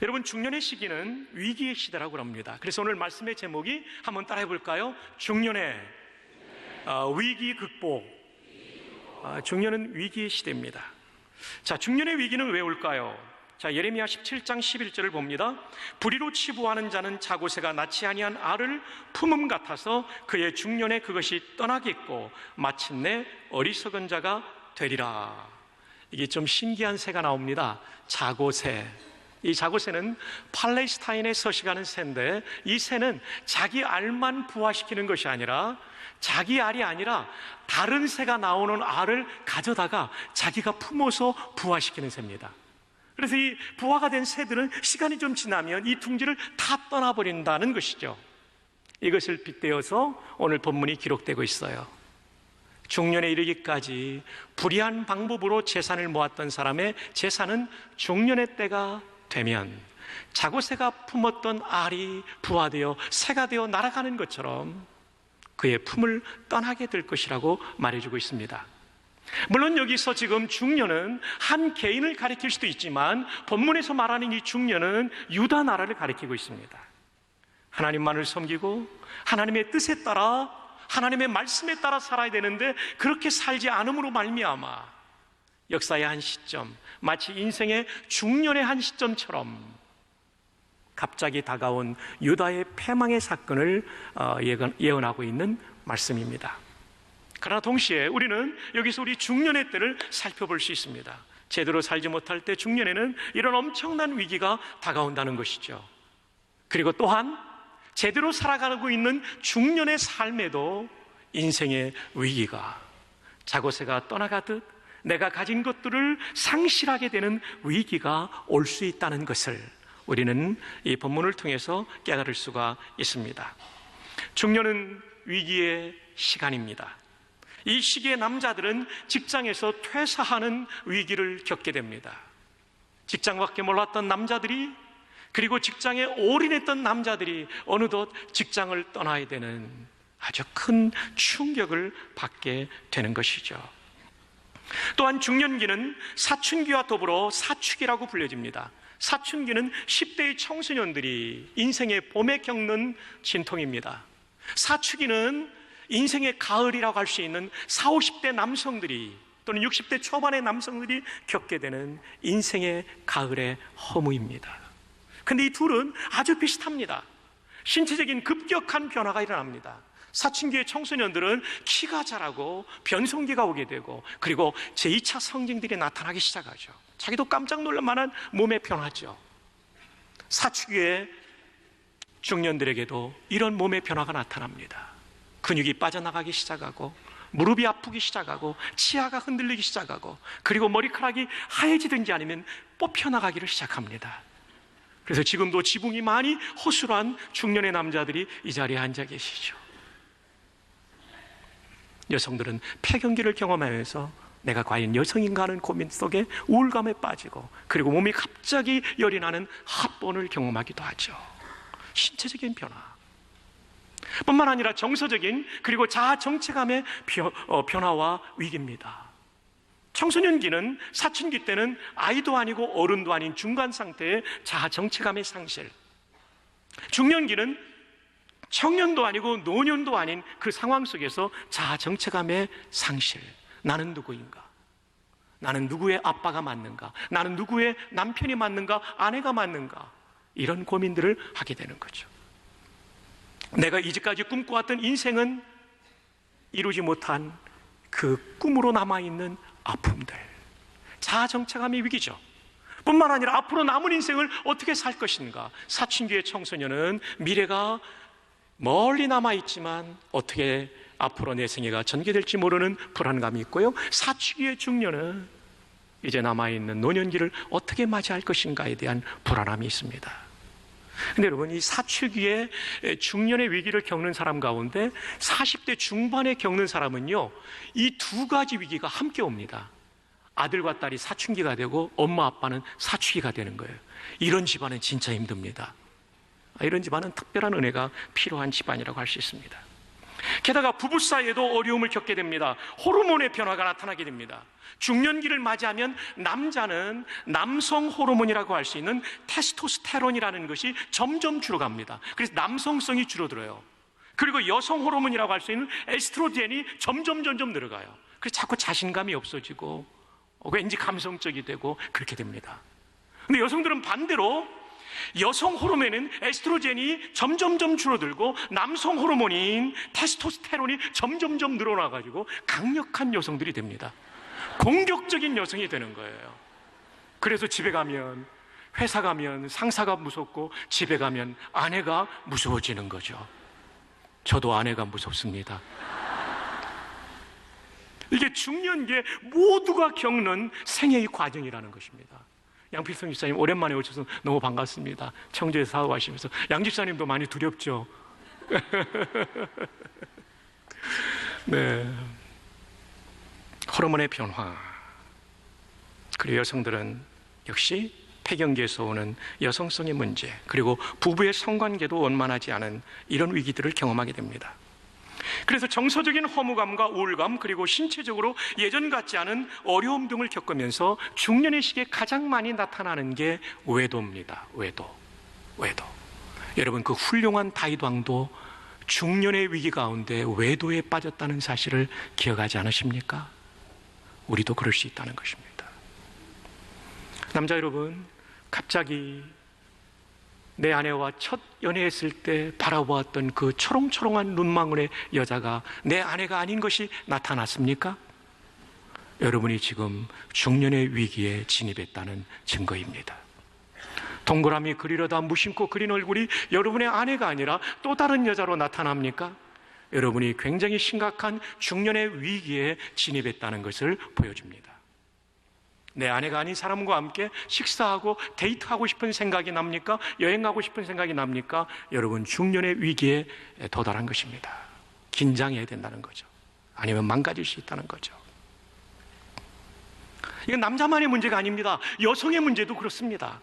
여러분, 중년의 시기는 위기의 시대라고 합니다. 그래서 오늘 말씀의 제목이 한번 따라해 볼까요? 중년의 위기 극복. 중년은 위기의 시대입니다. 자, 중년의 위기는 왜 올까요? 자, 예레미야 17장 11절을 봅니다. 불의로 치부하는 자는 자고새가 낳지 아니한 알을 품음 같아서 그의 중년에 그것이 떠나겠고 마침내 어리석은 자가 되리라. 이게 좀 신기한 새가 나옵니다. 자고새. 이 자고새는 팔레스타인에 서식하는 새인데, 이 새는 자기 알만 부화시키는 것이 아니라, 자기 알이 아니라 다른 새가 나오는 알을 가져다가 자기가 품어서 부화시키는 새입니다. 그래서 이 부화가 된 새들은 시간이 좀 지나면 이 둥지를 다 떠나버린다는 것이죠. 이것을 빗대어서 오늘 본문이 기록되고 있어요. 중년에 이르기까지 불의한 방법으로 재산을 모았던 사람의 재산은 중년의 때가 되면 자고새가 품었던 알이 부화되어 새가 되어 날아가는 것처럼 그의 품을 떠나게 될 것이라고 말해주고 있습니다. 물론 여기서 지금 중년은 한 개인을 가리킬 수도 있지만 본문에서 말하는 이 중년은 유다 나라를 가리키고 있습니다. 하나님만을 섬기고 하나님의 뜻에 따라, 하나님의 말씀에 따라 살아야 되는데 그렇게 살지 않음으로 말미암아 역사의 한 시점, 마치 인생의 중년의 한 시점처럼 갑자기 다가온 유다의 패망의 사건을 예언하고 있는 말씀입니다. 그러나 동시에 우리는 여기서 우리 중년의 때를 살펴볼 수 있습니다. 제대로 살지 못할 때 중년에는 이런 엄청난 위기가 다가온다는 것이죠. 그리고 또한 제대로 살아가고 있는 중년의 삶에도 인생의 위기가, 자고새가 떠나가듯 내가 가진 것들을 상실하게 되는 위기가 올 수 있다는 것을 우리는 이 본문을 통해서 깨달을 수가 있습니다. 중년은 위기의 시간입니다. 이 시기에 남자들은 직장에서 퇴사하는 위기를 겪게 됩니다. 직장밖에 몰랐던 남자들이, 그리고 직장에 올인했던 남자들이 어느덧 직장을 떠나야 되는 아주 큰 충격을 받게 되는 것이죠. 또한 중년기는 사춘기와 더불어 사축이라고 불려집니다. 사춘기는 10대의 청소년들이 인생의 봄에 겪는 진통입니다. 사축기는 인생의 가을이라고 할 수 있는 40, 50대 남성들이 또는 60대 초반의 남성들이 겪게 되는 인생의 가을의 허무입니다. 그런데 이 둘은 아주 비슷합니다. 신체적인 급격한 변화가 일어납니다. 사춘기의 청소년들은 키가 자라고 변성기가 오게 되고, 그리고 제2차 성징들이 나타나기 시작하죠. 자기도 깜짝 놀랄 만한 몸의 변화죠. 사춘기의 중년들에게도 이런 몸의 변화가 나타납니다. 근육이 빠져나가기 시작하고, 무릎이 아프기 시작하고, 치아가 흔들리기 시작하고, 그리고 머리카락이 하얘지든지 아니면 뽑혀나가기를 시작합니다. 그래서 지금도 지붕이 많이 허술한 중년의 남자들이 이 자리에 앉아 계시죠. 여성들은 폐경기를 경험하면서 내가 과연 여성인가 하는 고민 속에 우울감에 빠지고, 그리고 몸이 갑자기 열이 나는 합본을 경험하기도 하죠. 신체적인 변화 뿐만 아니라 정서적인 그리고 자아 정체감의 변화와 위기입니다. 청소년기는, 사춘기 때는 아이도 아니고 어른도 아닌 중간 상태의 자아 정체감의 상실, 중년기는 청년도 아니고 노년도 아닌 그 상황 속에서 자아 정체감의 상실. 나는 누구인가? 나는 누구의 아빠가 맞는가? 나는 누구의 남편이 맞는가? 아내가 맞는가? 이런 고민들을 하게 되는 거죠. 내가 이제까지 꿈꿔왔던 인생은 이루지 못한 그 꿈으로 남아있는 아픔들, 자아 정체감의 위기죠. 뿐만 아니라 앞으로 남은 인생을 어떻게 살 것인가? 사춘기의 청소년은 미래가 멀리 남아있지만 어떻게 앞으로 내 생애가 전개될지 모르는 불안감이 있고요, 사춘기의 중년은 이제 남아있는 노년기를 어떻게 맞이할 것인가에 대한 불안함이 있습니다. 근데 여러분, 이 사춘기의 중년의 위기를 겪는 사람 가운데 40대 중반에 겪는 사람은요, 이 두 가지 위기가 함께 옵니다. 아들과 딸이 사춘기가 되고 엄마 아빠는 사춘기가 되는 거예요. 이런 집안은 진짜 힘듭니다. 이런 집안은 특별한 은혜가 필요한 집안이라고 할 수 있습니다. 게다가 부부 사이에도 어려움을 겪게 됩니다. 호르몬의 변화가 나타나게 됩니다. 중년기를 맞이하면 남자는 남성 호르몬이라고 할 수 있는 테스토스테론이라는 것이 점점 줄어갑니다. 그래서 남성성이 줄어들어요. 그리고 여성 호르몬이라고 할 수 있는 에스트로겐이 점점 늘어가요. 그래서 자꾸 자신감이 없어지고 왠지 감성적이 되고 그렇게 됩니다. 근데 여성들은 반대로 여성 호르몬은 에스트로겐이 점점 줄어들고 남성 호르몬인 테스토스테론이 점점 늘어나가지고 강력한 여성들이 됩니다. 공격적인 여성이 되는 거예요. 그래서 집에 가면, 회사 가면 상사가 무섭고 집에 가면 아내가 무서워지는 거죠. 저도 아내가 무섭습니다. 이게 중년기에 모두가 겪는 생애의 과정이라는 것입니다. 양필성 집사님 오랜만에 오셔서 너무 반갑습니다. 청주에 사업하시면서. 양 집사님도 많이 두렵죠? 네. 호르몬의 변화, 그리고 여성들은 역시 폐경기에서 오는 여성성의 문제, 그리고 부부의 성관계도 원만하지 않은 이런 위기들을 경험하게 됩니다. 그래서 정서적인 허무감과 우울감, 그리고 신체적으로 예전 같지 않은 어려움 등을 겪으면서 중년의 시기에 가장 많이 나타나는 게 외도입니다. 외도. 여러분, 그 훌륭한 다윗 왕도 중년의 위기 가운데 외도에 빠졌다는 사실을 기억하지 않으십니까? 우리도 그럴 수 있다는 것입니다. 남자 여러분, 갑자기 내 아내와 첫 연애했을 때 바라보았던 그 초롱초롱한 눈망울의 여자가 내 아내가 아닌 것이 나타났습니까? 여러분이 지금 중년의 위기에 진입했다는 증거입니다. 동그라미 그리려다 무심코 그린 얼굴이 여러분의 아내가 아니라 또 다른 여자로 나타납니까? 여러분이 굉장히 심각한 중년의 위기에 진입했다는 것을 보여줍니다. 내 아내가 아닌 사람과 함께 식사하고 데이트하고 싶은 생각이 납니까? 여행하고 싶은 생각이 납니까? 여러분, 중년의 위기에 도달한 것입니다. 긴장해야 된다는 거죠. 아니면 망가질 수 있다는 거죠. 이건 남자만의 문제가 아닙니다. 여성의 문제도 그렇습니다.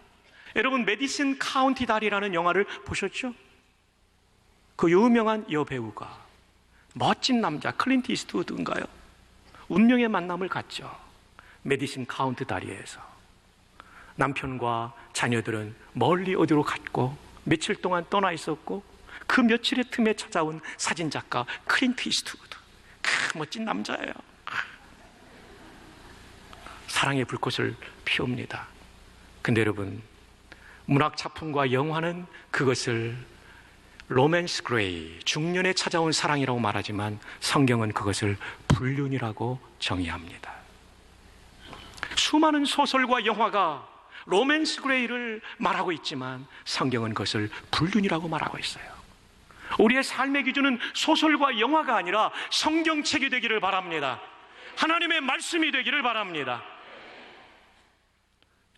여러분, 메디슨 카운티 다리라는 영화를 보셨죠? 그 유명한 여배우가 멋진 남자 클린트 이스트우드인가요? 운명의 만남을 갖죠. 메디슨 카운티 다리에서. 남편과 자녀들은 멀리 어디로 갔고 며칠 동안 떠나 있었고, 그 며칠의 틈에 찾아온 사진작가 클린트 이스트우드, 멋진 남자예요. 사랑의 불꽃을 피웁니다. 근데 여러분, 문학 작품과 영화는 그것을 로맨스 그레이, 중년에 찾아온 사랑이라고 말하지만 성경은 그것을 불륜이라고 정의합니다. 수많은 소설과 영화가 로맨스 그레이를 말하고 있지만 성경은 그것을 불륜이라고 말하고 있어요. 우리의 삶의 기준은 소설과 영화가 아니라 성경책이 되기를 바랍니다. 하나님의 말씀이 되기를 바랍니다.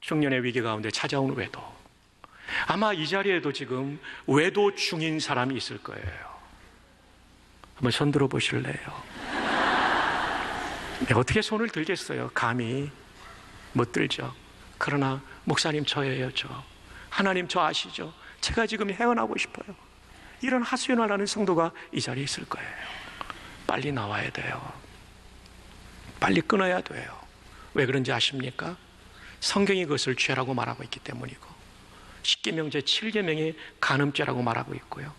중년의 위기 가운데 찾아온 외도, 아마 이 자리에도 지금 외도 중인 사람이 있을 거예요. 한번 손 들어 보실래요? 네, 어떻게 손을 들겠어요? 감히 못 들죠. 그러나 목사님 저예요. 저 하나님 저 아시죠? 제가 지금 헤어나고 싶어요. 이런 하소연하는 성도가 이 자리에 있을 거예요. 빨리 나와야 돼요. 빨리 끊어야 돼요. 왜 그런지 아십니까? 성경이 그것을 죄라고 말하고 있기 때문이고, 십계명 제7계명이 간음죄라고 말하고 있고요.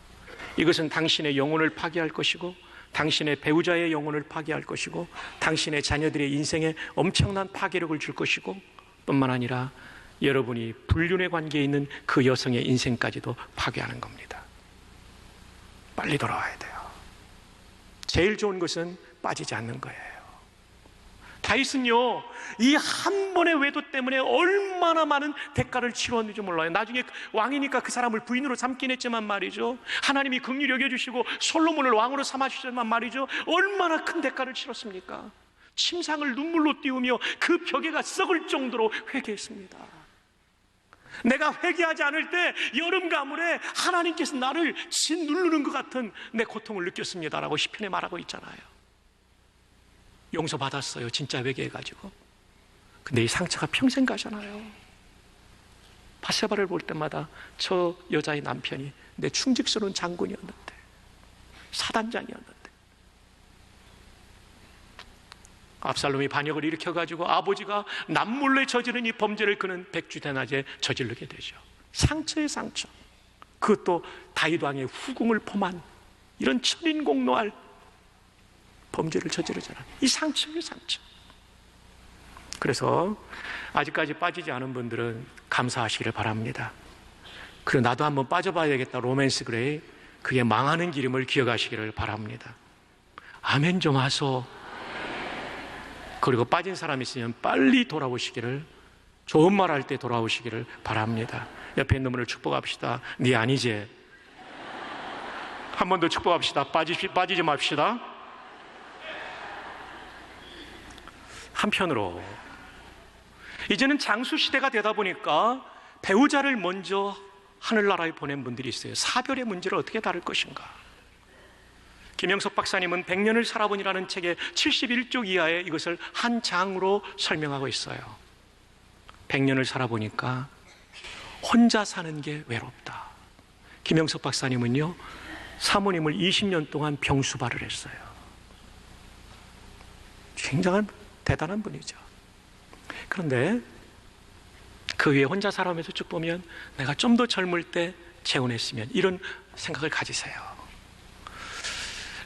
이것은 당신의 영혼을 파괴할 것이고, 당신의 배우자의 영혼을 파괴할 것이고, 당신의 자녀들의 인생에 엄청난 파괴력을 줄 것이고, 뿐만 아니라 여러분이 불륜의 관계에 있는 그 여성의 인생까지도 파괴하는 겁니다. 빨리 돌아와야 돼요. 제일 좋은 것은 빠지지 않는 거예요. 다윗은요, 이 한 번의 외도 때문에 얼마나 많은 대가를 치렀는지 몰라요. 나중에 왕이니까 그 사람을 부인으로 삼긴 했지만 말이죠, 하나님이 긍휼히 여겨주시고 솔로몬을 왕으로 삼아주셨지만 말이죠, 얼마나 큰 대가를 치렀습니까? 침상을 눈물로 띄우며 그 벽에가 썩을 정도로 회개했습니다. 내가 회개하지 않을 때 여름 가물에 하나님께서 나를 짓누르는 것 같은 내 고통을 느꼈습니다라고 시편에 말하고 있잖아요. 용서받았어요, 진짜 회개해가지고. 근데 이 상처가 평생 가잖아요. 바세바를 볼 때마다 저 여자의 남편이 내 충직스러운 장군이었는데, 사단장이었는데, 압살롬이 반역을 일으켜가지고 아버지가 남몰래 저지른 이 범죄를 그는 백주대낮에 저지르게 되죠. 상처의 상처. 그것도 다윗 왕의 후궁을 범한 이런 천인공노할 범죄를 저지르잖아요. 이 상처의 상처. 그래서 아직까지 빠지지 않은 분들은 감사하시기를 바랍니다. 그리고 나도 한번 빠져봐야겠다. 로맨스 그레이. 그게 망하는 기름을 기억하시기를 바랍니다. 아멘 좀 하소. 그리고 빠진 사람 있으면 빨리 돌아오시기를, 좋은 말 할 때 돌아오시기를 바랍니다. 옆에 있는 분을 축복합시다. 네 아니지? 한 번 더 축복합시다. 빠지지 맙시다. 한편으로 이제는 장수 시대가 되다 보니까 배우자를 먼저 하늘나라에 보낸 분들이 있어요. 사별의 문제를 어떻게 다룰 것인가. 김영석 박사님은 100년을 살아보니라는 책의 71쪽 이하에 이것을 한 장으로 설명하고 있어요. 100년을 살아보니까 혼자 사는 게 외롭다. 김영석 박사님은요, 사모님을 20년 동안 병수발을 했어요. 굉장한 대단한 분이죠. 그런데 그 위에 혼자 살아오면서 쭉 보면 내가 좀 더 젊을 때 재혼했으면, 이런 생각을 가지세요.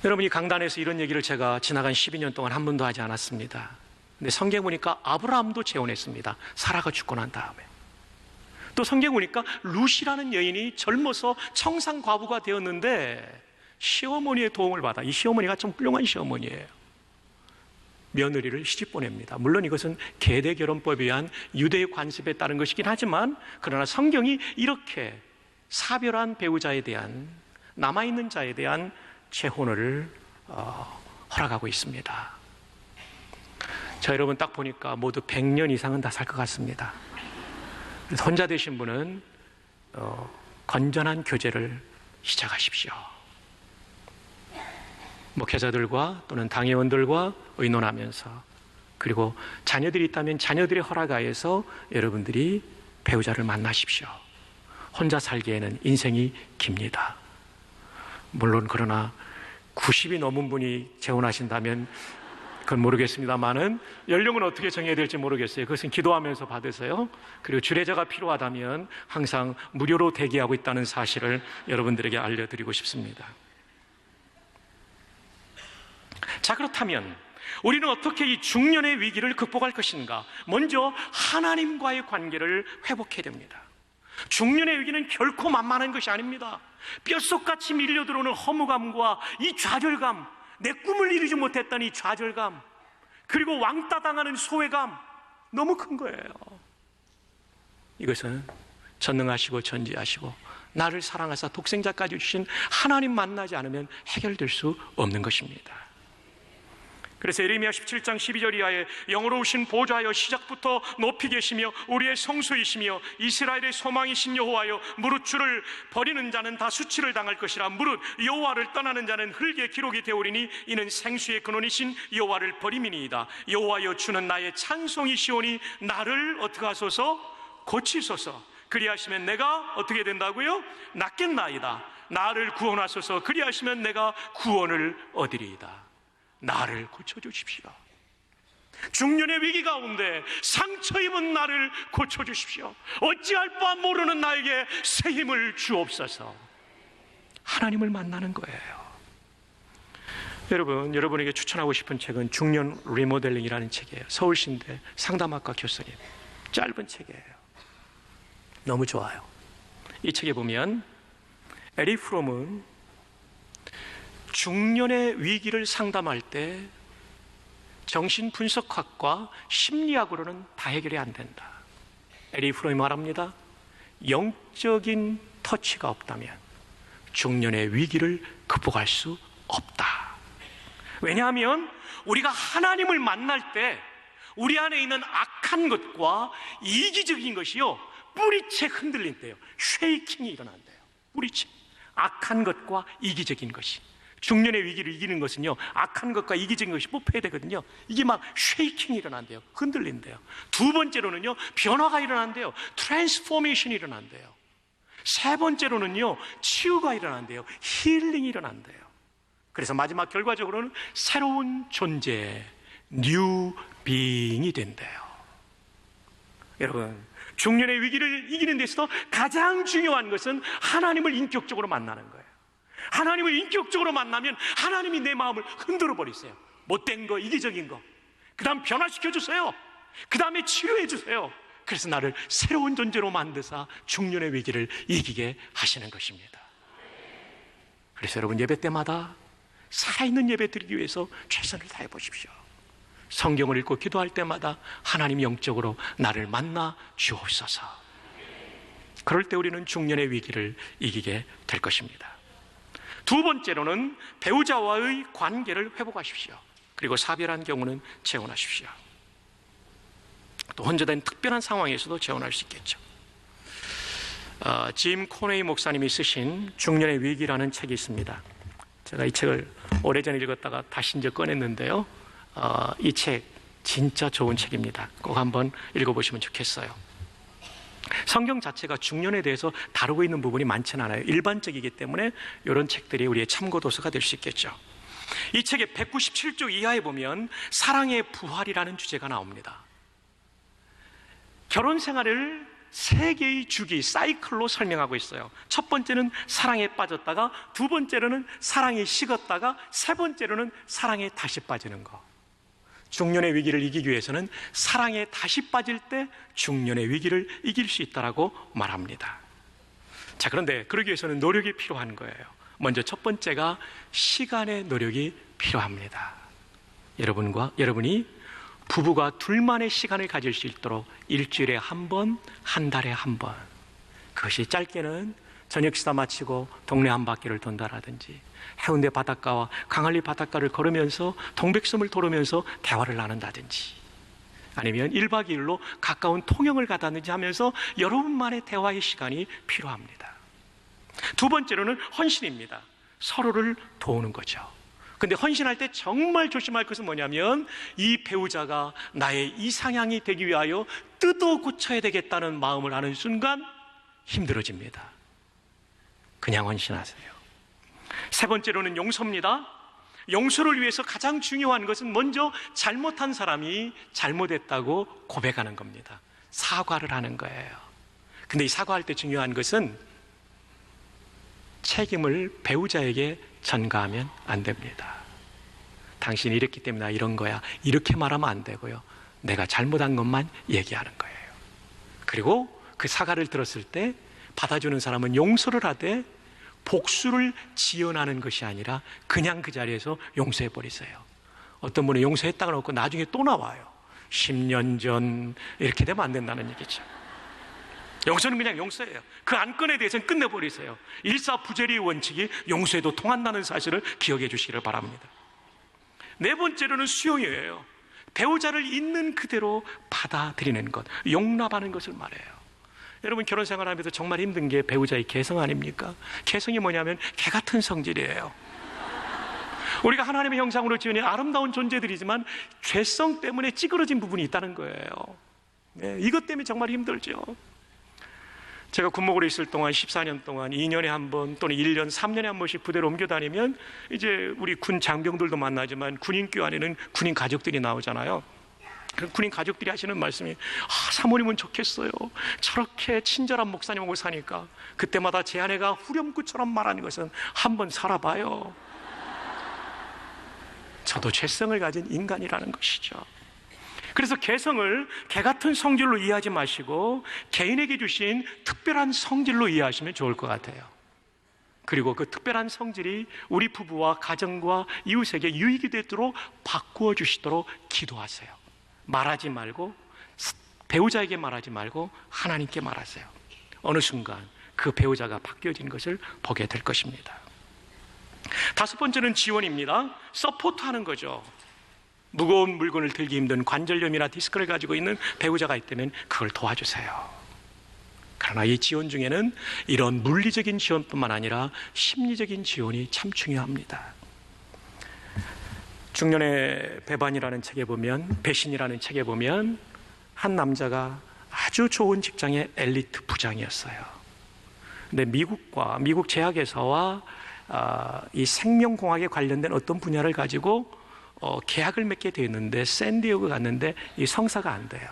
여러분, 이 강단에서 이런 얘기를 제가 지나간 12년 동안 한 번도 하지 않았습니다. 근데 성경 보니까 아브라함도 재혼했습니다. 사라가 죽고 난 다음에. 또 성경 보니까 룻이라는 여인이 젊어서 청산과부가 되었는데 시어머니의 도움을 받아. 이 시어머니가 좀 훌륭한 시어머니예요. 며느리를 시집 보냅니다. 물론 이것은 계대결혼법에 의한 유대의 관습에 따른 것이긴 하지만, 그러나 성경이 이렇게 사별한 배우자에 대한, 남아있는 자에 대한 재혼을 허락하고 있습니다. 자, 여러분 딱 보니까 모두 100년 이상은 다 살 것 같습니다. 그래서 혼자 되신 분은 건전한 교제를 시작하십시오. 목회자들과 또는 당회원들과 의논하면서, 그리고 자녀들이 있다면 자녀들의 허락하에서 여러분들이 배우자를 만나십시오. 혼자 살기에는 인생이 깁니다. 물론 그러나 90이 넘은 분이 재혼하신다면 그건 모르겠습니다만은, 연령은 어떻게 정해야 될지 모르겠어요. 그것은 기도하면서 받으세요. 그리고 주례자가 필요하다면 항상 무료로 대기하고 있다는 사실을 여러분들에게 알려드리고 싶습니다. 자, 그렇다면 우리는 어떻게 이 중년의 위기를 극복할 것인가? 먼저 하나님과의 관계를 회복해야 됩니다. 중년의 위기는 결코 만만한 것이 아닙니다. 뼛속같이 밀려들어오는 허무감과 이 좌절감, 내 꿈을 이루지 못했던 이 좌절감, 그리고 왕따 당하는 소외감, 너무 큰 거예요. 이것은 전능하시고 전지하시고 나를 사랑하사 독생자까지 주신 하나님 만나지 않으면 해결될 수 없는 것입니다. 그래서 예레미야 17장 12절 이하에 영으로우신 보좌여 시작부터 높이 계시며 우리의 성소이시며 이스라엘의 소망이신 여호와여, 무릇 주를 버리는 자는 다 수치를 당할 것이라. 무릇 여호와를 떠나는 자는 흙의 기록이 되오리니 이는 생수의 근원이신 여호와를 버림이니이다. 여호와여, 주는 나의 찬송이시오니 나를 어떻게 하소서? 고치소서. 그리하시면 내가 어떻게 된다고요? 낫겠나이다. 나를 구원하소서. 그리하시면 내가 구원을 얻으리이다. 나를 고쳐주십시오. 중년의 위기 가운데 상처 입은 나를 고쳐주십시오. 어찌할 바 모르는 나에게 새 힘을 주옵소서. 하나님을 만나는 거예요. 여러분, 여러분에게 추천하고 싶은 책은 중년 리모델링이라는 책이에요. 서울신대 상담학과 교수님, 짧은 책이에요. 너무 좋아요. 이 책에 보면 에릭 프롬은 중년의 위기를 상담할 때 정신분석학과 심리학으로는 다 해결이 안 된다. 에릭 프롬이 말합니다. 영적인 터치가 없다면 중년의 위기를 극복할 수 없다. 왜냐하면 우리가 하나님을 만날 때 우리 안에 있는 악한 것과 이기적인 것이요, 뿌리채 흔들린대요. 쉐이킹이 일어난대요. 뿌리채. 악한 것과 이기적인 것이. 중년의 위기를 이기는 것은요, 악한 것과 이기적인 것이 뽑혀야 되거든요. 이게 막 쉐이킹이 일어난대요. 흔들린대요. 두 번째로는요, 변화가 일어난대요. 트랜스포메이션이 일어난대요. 세 번째로는요, 치유가 일어난대요. 힐링이 일어난대요. 그래서 마지막 결과적으로는 새로운 존재, 뉴 빙이 된대요. 여러분, 중년의 위기를 이기는 데서도 가장 중요한 것은 하나님을 인격적으로 만나는 거예요. 하나님을 인격적으로 만나면 하나님이 내 마음을 흔들어 버리세요. 못된 거, 이기적인 거, 그 다음 변화시켜 주세요. 그 다음에 치료해 주세요. 그래서 나를 새로운 존재로 만드사 중년의 위기를 이기게 하시는 것입니다. 그래서 여러분, 예배 때마다 살아있는 예배 드리기 위해서 최선을 다해 보십시오. 성경을 읽고 기도할 때마다 하나님 영적으로 나를 만나 주옵소서. 그럴 때 우리는 중년의 위기를 이기게 될 것입니다. 두 번째로는 배우자와의 관계를 회복하십시오. 그리고 사별한 경우는 재혼하십시오. 또 혼자된 특별한 상황에서도 재혼할 수 있겠죠. 짐 코네이 목사님이 쓰신 중년의 위기라는 책이 있습니다. 제가 이 책을 오래전에 읽었다가 다시 이제 꺼냈는데요. 이 책 진짜 좋은 책입니다. 꼭 한번 읽어보시면 좋겠어요. 성경 자체가 중년에 대해서 다루고 있는 부분이 많지는 않아요. 일반적이기 때문에 이런 책들이 우리의 참고 도서가 될 수 있겠죠. 이 책의 197쪽 이하에 보면 사랑의 부활이라는 주제가 나옵니다. 결혼 생활을 세 개의 주기, 사이클로 설명하고 있어요. 첫 번째는 사랑에 빠졌다가, 두 번째로는 사랑에 식었다가, 세 번째로는 사랑에 다시 빠지는 거. 중년의 위기를 이기기 위해서는 사랑에 다시 빠질 때 중년의 위기를 이길 수 있다라고 말합니다. 자, 그런데 그러기 위해서는 노력이 필요한 거예요. 먼저 첫 번째가 시간의 노력이 필요합니다. 여러분이 부부가 둘만의 시간을 가질 수 있도록 일주일에 한 번, 한 달에 한 번, 그것이 짧게는 저녁 식사 마치고 동네 한 바퀴를 돈다라든지, 해운대 바닷가와 강한리 바닷가를 걸으면서 동백섬을 돌으면서 대화를 나눈다든지, 아니면 1박 2일로 가까운 통영을 가다든지 하면서 여러분만의 대화의 시간이 필요합니다. 두 번째로는 헌신입니다. 서로를 도우는 거죠. 근데 헌신할 때 정말 조심할 것은 뭐냐면, 이 배우자가 나의 이상향이 되기 위하여 뜯어 고쳐야 되겠다는 마음을 하는 순간 힘들어집니다. 그냥 헌신하세요. 세 번째로는 용서입니다. 용서를 위해서 가장 중요한 것은 먼저 잘못한 사람이 잘못했다고 고백하는 겁니다. 사과를 하는 거예요. 근데 이 사과할 때 중요한 것은 책임을 배우자에게 전가하면 안 됩니다. 당신이 이랬기 때문에 나 이런 거야, 이렇게 말하면 안 되고요. 내가 잘못한 것만 얘기하는 거예요. 그리고 그 사과를 들었을 때 받아주는 사람은 용서를 하되 복수를 지어나는 것이 아니라 그냥 그 자리에서 용서해버리세요. 어떤 분은 용서했다고 놓고 나중에 또 나와요. 10년 전 이렇게 되면 안 된다는 얘기죠. 용서는 그냥 용서예요. 그 안건에 대해서는 끝내버리세요. 일사부재리의 원칙이 용서에도 통한다는 사실을 기억해 주시기를 바랍니다. 네 번째로는 수용이에요. 배우자를 있는 그대로 받아들이는 것, 용납하는 것을 말해요. 여러분, 결혼 생활하면서 정말 힘든 게 배우자의 개성 아닙니까? 개성이 뭐냐면 개 같은 성질이에요. 우리가 하나님의 형상으로 지은 아름다운 존재들이지만 죄성 때문에 찌그러진 부분이 있다는 거예요. 네, 이것 때문에 정말 힘들죠. 제가 군목으로 있을 동안 14년 동안 2년에 한 번 또는 1년, 3년에 한 번씩 부대를 옮겨 다니면 이제 우리 군 장병들도 만나지만 군인교 안에는 군인 가족들이 나오잖아요. 군인 가족들이 하시는 말씀이, 사모님은 좋겠어요. 저렇게 친절한 목사님하고 사니까. 그때마다 제 아내가 후렴구처럼 말하는 것은 한번 살아봐요. 저도 죄성을 가진 인간이라는 것이죠. 그래서 개성을 개 같은 성질로 이해하지 마시고 개인에게 주신 특별한 성질로 이해하시면 좋을 것 같아요. 그리고 그 특별한 성질이 우리 부부와 가정과 이웃에게 유익이 되도록 바꾸어 주시도록 기도하세요. 말하지 말고, 배우자에게 말하지 말고 하나님께 말하세요. 어느 순간 그 배우자가 바뀌어진 것을 보게 될 것입니다. 다섯 번째는 지원입니다. 서포트하는 거죠. 무거운 물건을 들기 힘든 관절염이나 디스크를 가지고 있는 배우자가 있다면 그걸 도와주세요. 그러나 이 지원 중에는 이런 물리적인 지원뿐만 아니라 심리적인 지원이 참 중요합니다. 중년의 배반이라는 책에 보면, 배신이라는 책에 보면 한 남자가 아주 좋은 직장의 엘리트 부장이었어요. 근데 미국 제약회사와 이 생명공학에 관련된 어떤 분야를 가지고 계약을 맺게 되어 있는데 샌디에고 갔는데 이 성사가 안 돼요.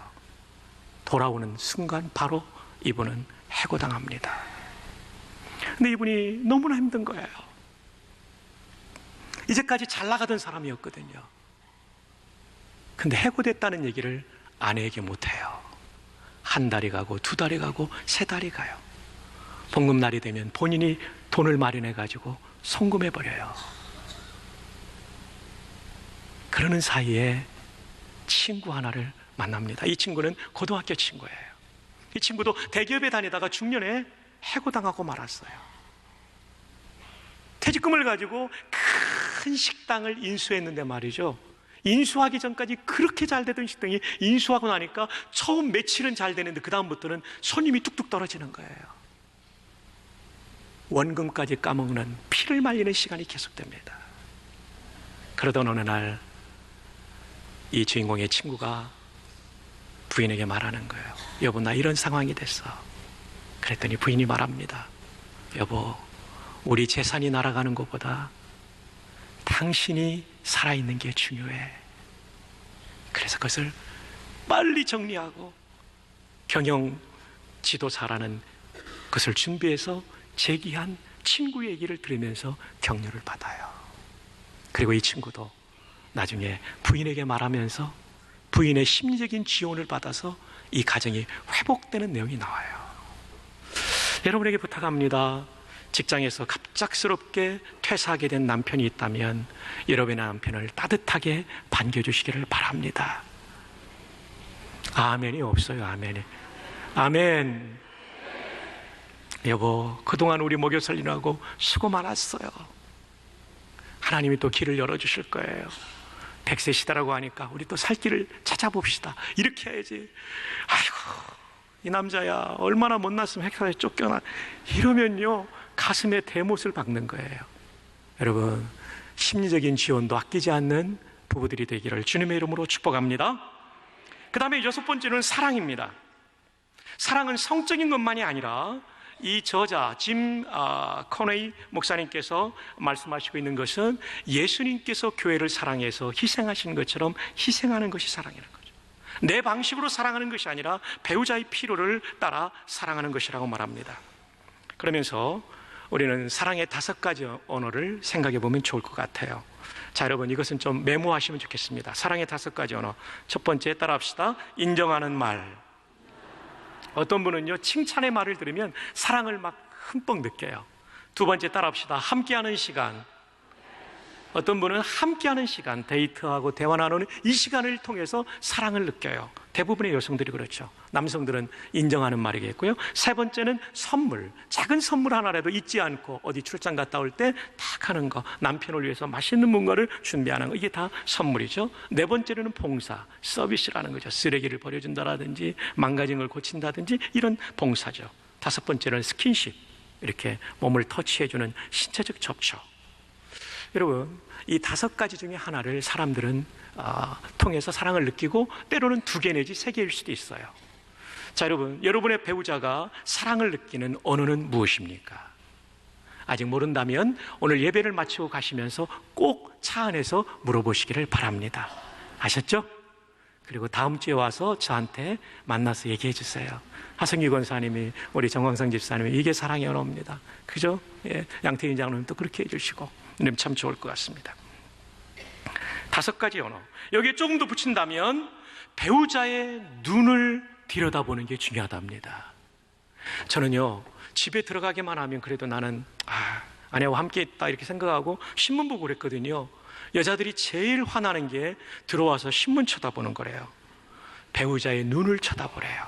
돌아오는 순간 바로 이분은 해고당합니다. 근데 이분이 너무나 힘든 거예요. 이제까지 잘 나가던 사람이었거든요. 근데 해고됐다는 얘기를 아내에게 못해요. 한 달이 가고 두 달이 가고 세 달이 가요. 봉급날이 되면 본인이 돈을 마련해가지고 송금해버려요. 그러는 사이에 친구 하나를 만납니다. 이 친구는 고등학교 친구예요. 이 친구도 대기업에 다니다가 중년에 해고당하고 말았어요. 퇴직금을 가지고 큰 식당을 인수했는데 말이죠, 인수하기 전까지 그렇게 잘 되던 식당이 인수하고 나니까 처음 며칠은 잘 되는데 그 다음부터는 손님이 뚝뚝 떨어지는 거예요. 원금까지 까먹는 피를 말리는 시간이 계속됩니다. 그러던 어느 날 이 주인공의 친구가 부인에게 말하는 거예요. 여보, 나 이런 상황이 됐어. 그랬더니 부인이 말합니다. 여보, 우리 재산이 날아가는 것보다 당신이 살아있는 게 중요해. 그래서 그것을 빨리 정리하고 경영 지도사라는 것을 준비해서 제기한 친구의 얘기를 들으면서 격려를 받아요. 그리고 이 친구도 나중에 부인에게 말하면서 부인의 심리적인 지원을 받아서 이 가정이 회복되는 내용이 나와요. 여러분에게 부탁합니다. 직장에서 갑작스럽게 퇴사하게 된 남편이 있다면 여러분의 남편을 따뜻하게 반겨주시기를 바랍니다. 아멘이 없어요. 아멘이. 아멘. 여보, 그동안 우리 먹여 살리느라고 수고 많았어요. 하나님이 또 길을 열어주실 거예요. 100세 시대라고 하니까 우리 또 살 길을 찾아봅시다. 이렇게 해야지. 아이고, 이 남자야 얼마나 못났으면 회사에 쫓겨나. 이러면요 가슴에 대못을 박는 거예요. 여러분, 심리적인 지원도 아끼지 않는 부부들이 되기를 주님의 이름으로 축복합니다. 그 다음에 6번째는 사랑입니다. 사랑은 성적인 것만이 아니라 이 저자 짐 코네이 목사님께서 말씀하시고 있는 것은 예수님께서 교회를 사랑해서 희생하시는 것처럼 희생하는 것이 사랑이라는 거죠. 내 방식으로 사랑하는 것이 아니라 배우자의 필요를 따라 사랑하는 것이라고 말합니다. 그러면서 우리는 사랑의 5가지 언어를 생각해 보면 좋을 것 같아요. 자, 여러분, 이것은 좀 메모하시면 좋겠습니다. 사랑의 5가지 언어. 첫 번째, 따라합시다. 인정하는 말. 어떤 분은요 칭찬의 말을 들으면 사랑을 막 흠뻑 느껴요. 두 번째, 따라합시다. 함께하는 시간. 어떤 분은 함께하는 시간, 데이트하고 대화 나누는 이 시간을 통해서 사랑을 느껴요. 대부분의 여성들이 그렇죠. 남성들은 인정하는 말이겠고요. 세 번째는 선물. 작은 선물 하나라도 잊지 않고 어디 출장 갔다 올 때 탁 하는 거, 남편을 위해서 맛있는 뭔가를 준비하는 거, 이게 다 선물이죠. 네 번째는 봉사, 서비스라는 거죠. 쓰레기를 버려준다라든지 망가진 걸 고친다든지 이런 봉사죠. 5번째는 스킨십, 이렇게 몸을 터치해주는 신체적 접촉. 여러분, 이 5가지 중에 하나를 사람들은 통해서 사랑을 느끼고 때로는 2개 내지 3개일 수도 있어요. 자, 여러분, 여러분의 배우자가 사랑을 느끼는 언어는 무엇입니까? 아직 모른다면 오늘 예배를 마치고 가시면서 꼭 차 안에서 물어보시기를 바랍니다. 아셨죠? 그리고 다음 주에 와서 저한테 만나서 얘기해 주세요. 하성기 권사님이, 우리 정광성 집사님이 이게 사랑의 언어입니다. 그죠? 예, 양태인 장로님도 그렇게 해주시고 참 좋을 것 같습니다. 5가지 언어. 여기에 조금 더 붙인다면 배우자의 눈을 들여다보는 게 중요하답니다. 저는요 집에 들어가기만 하면 그래도 나는 아내와 함께 있다 이렇게 생각하고 신문 보고 그랬거든요. 여자들이 제일 화나는 게 들어와서 신문 쳐다보는 거래요. 배우자의 눈을 쳐다보래요.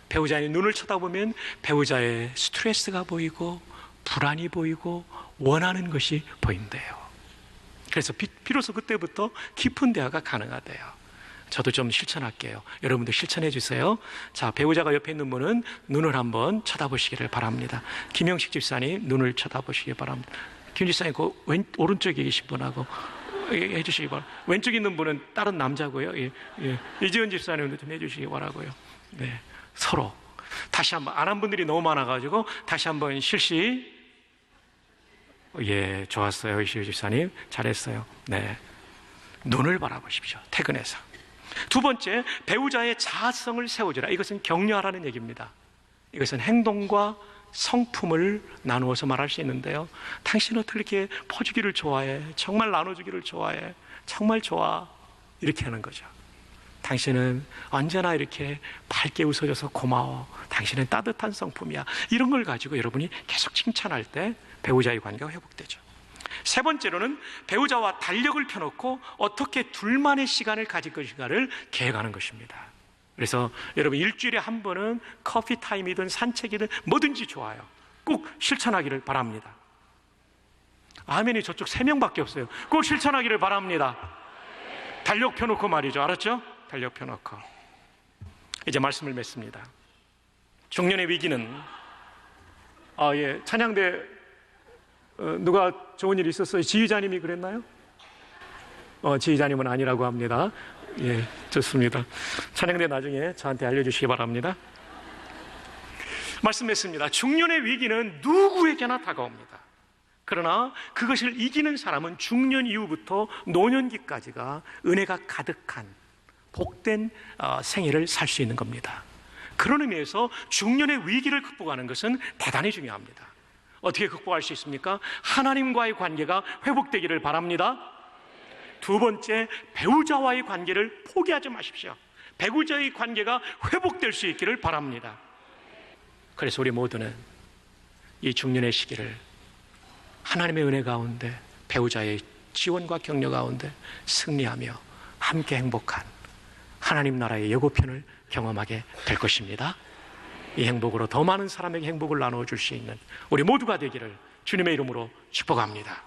배우자의 눈을 쳐다보면 배우자의 스트레스가 보이고 불안이 보이고 원하는 것이 보인대요. 그래서 비로소 그때부터 깊은 대화가 가능하대요. 저도 좀 실천할게요. 여러분도 실천해 주세요. 자, 배우자가 옆에 있는 분은 눈을 한번 쳐다보시기를 바랍니다. 김영식 집사님, 눈을 쳐다보시기 바랍니다. 김 집사님, 그 오른쪽에 계신 분하고 해주시기 바랍니다. 왼쪽에 있는 분은 다른 남자고요. 예. 이지은 집사님도 좀 해주시기 바라고요. 네, 서로 다시 한번, 안 한 분들이 너무 많아가지고 다시 한번 실시. 예, 좋았어요. 이시우 집사님 잘했어요. 네, 눈을 바라보십시오. 퇴근해서. 두 번째, 배우자의 자아성을 세워주라. 이것은 격려하라는 얘기입니다. 이것은 행동과 성품을 나누어서 말할 수 있는데요. 당신은 어떻게 이렇게 퍼주기를 좋아해? 정말 나눠주기를 좋아해? 정말 좋아. 이렇게 하는 거죠. 당신은 언제나 이렇게 밝게 웃어줘서 고마워. 당신은 따뜻한 성품이야. 이런 걸 가지고 여러분이 계속 칭찬할 때 배우자의 관계가 회복되죠. 세 번째로는 배우자와 달력을 펴놓고 어떻게 둘만의 시간을 가질 것인가를 계획하는 것입니다. 그래서 여러분 일주일에 한 번은 커피 타임이든 산책이든 뭐든지 좋아요. 꼭 실천하기를 바랍니다. 아멘이 저쪽 3명밖에 없어요. 꼭 실천하기를 바랍니다. 달력 펴놓고 말이죠. 알았죠? 달력 펴놓고. 이제 말씀을 맺습니다. 중년의 위기는 찬양대 누가 좋은 일 있었어요? 지휘자님이 그랬나요? 지휘자님은 아니라고 합니다. 예, 좋습니다. 찬양대 나중에 저한테 알려주시기 바랍니다. 말씀했습니다. 중년의 위기는 누구에게나 다가옵니다. 그러나 그것을 이기는 사람은 중년 이후부터 노년기까지가 은혜가 가득한 복된 생애를 살 수 있는 겁니다. 그런 의미에서 중년의 위기를 극복하는 것은 대단히 중요합니다. 어떻게 극복할 수 있습니까? 하나님과의 관계가 회복되기를 바랍니다. 두 번째, 배우자와의 관계를 포기하지 마십시오. 배우자의 관계가 회복될 수 있기를 바랍니다. 그래서 우리 모두는 이 중년의 시기를 하나님의 은혜 가운데 배우자의 지원과 격려 가운데 승리하며 함께 행복한 하나님 나라의 예고편을 경험하게 될 것입니다. 이 행복으로 더 많은 사람에게 행복을 나누어 줄 수 있는 우리 모두가 되기를 주님의 이름으로 축복합니다.